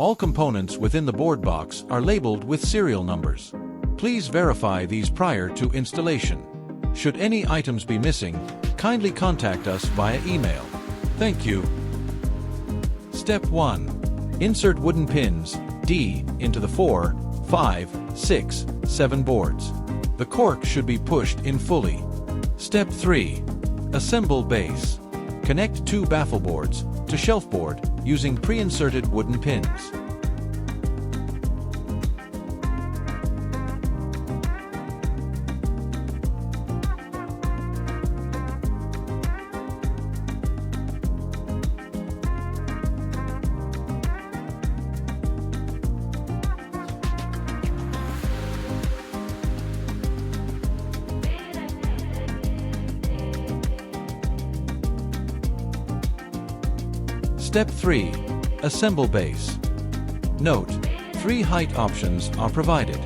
All components within the board box are labeled with serial numbers. Please verify these prior to installation. Should any items be missing, kindly contact us via email. Thank you. Step 1. Insert wooden pins D into the 4, 5, 6, 7 boards. The cork should be pushed in fully. Step 3. Assemble base. Connect 2 baffle boards to shelf board using pre-inserted wooden pins. Step 3. Assemble base. Note, 3 height options are provided.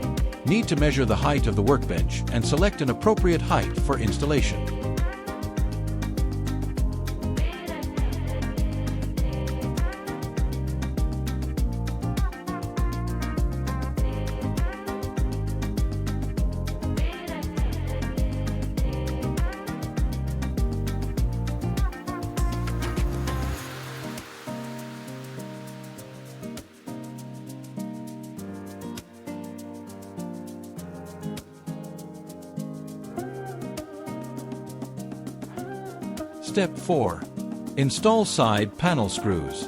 Need to measure the height of the workbench and select an appropriate height for installation. Step 4. Install side panel screws.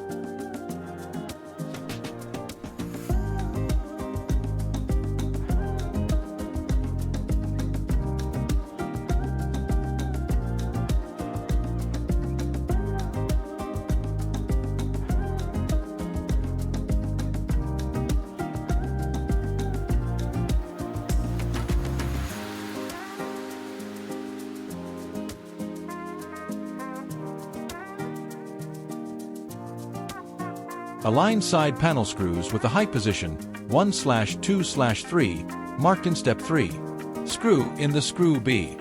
Align side panel screws with the height position 1/2/3 marked in step 3. Screw in the screw B.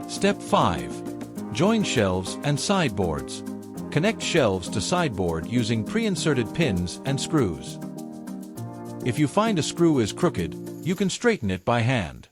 Step 5. Join shelves and sideboards. Connect shelves to sideboard using pre-inserted pins and screws. If you find a screw is crooked, you can straighten it by hand.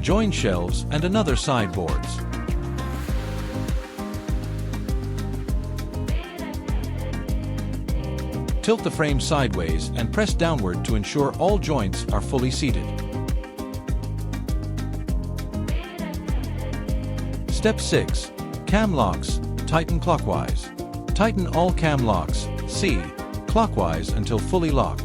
Join shelves and another sideboards. Tilt the frame sideways and press downward to ensure all joints are fully seated. Step 6. Cam locks. Tighten clockwise. Tighten all cam locks, C, clockwise until fully locked.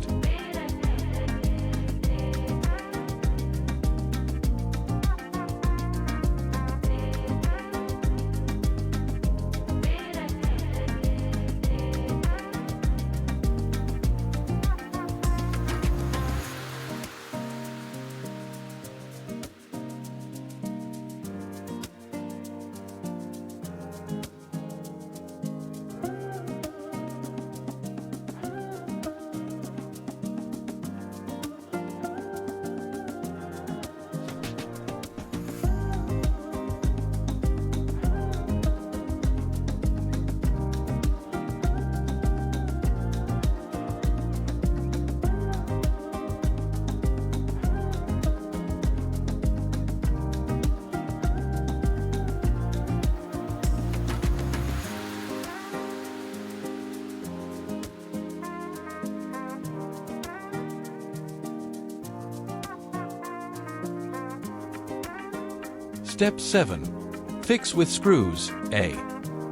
Step 7. Fix with screws, A.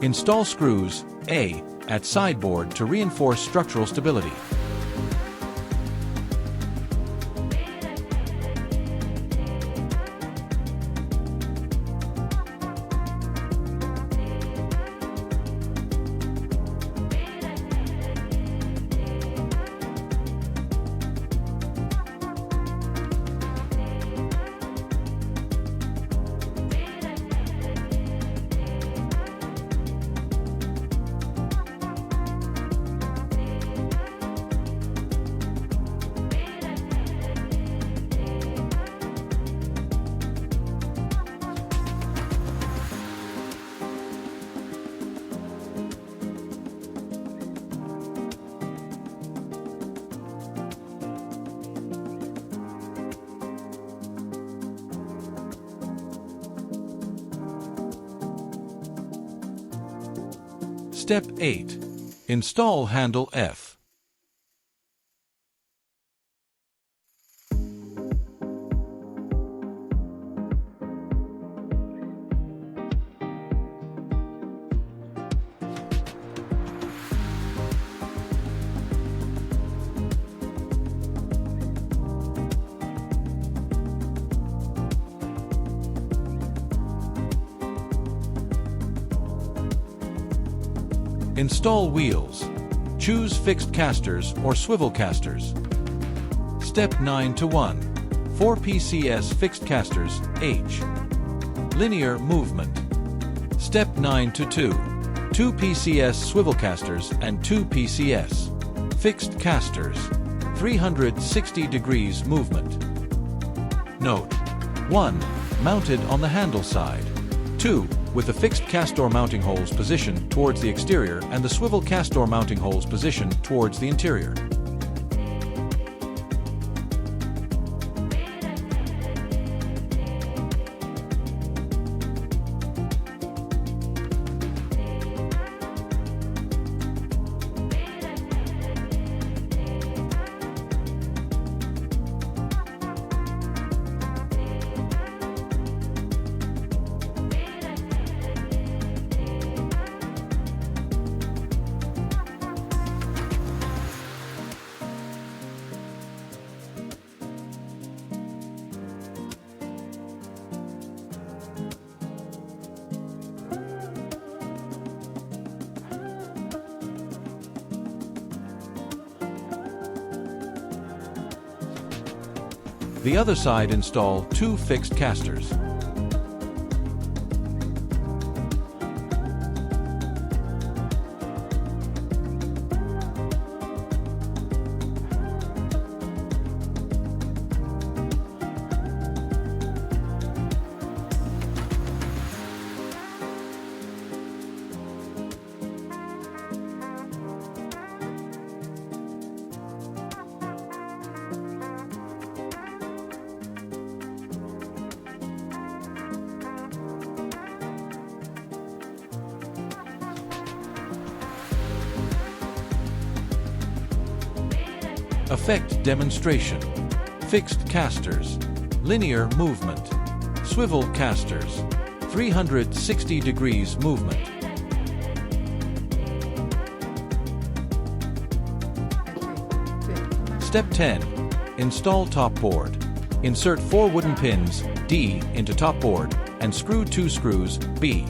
Install screws, A, at sideboard to reinforce structural stability. Step 8. Install handle F. Install wheels. Choose fixed casters or swivel casters. Step 9 to 1. 4 PCS fixed casters, H. Linear movement. Step 9 to 2. 2 PCS swivel casters and 2 PCS fixed casters, 360 degrees movement. Note: 1. Mounted on the handle side. 2. With the fixed castor mounting holes positioned towards the exterior and the swivel castor mounting holes positioned towards the interior. The other side install 2 fixed casters. Effect demonstration. Fixed casters. Linear movement. Swivel casters. 360 degrees movement. Step 10. Install top board. Insert 4 wooden pins, D, into top board and screw 2 screws, B.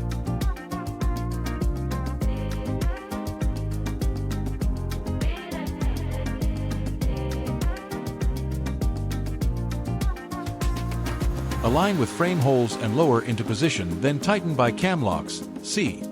Align with frame holes and lower into position, then tighten by cam locks, C.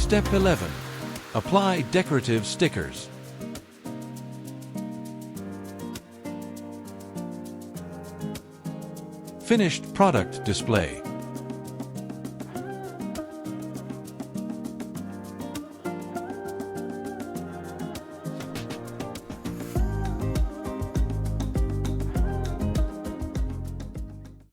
Step 11. Apply decorative stickers. Finished product display.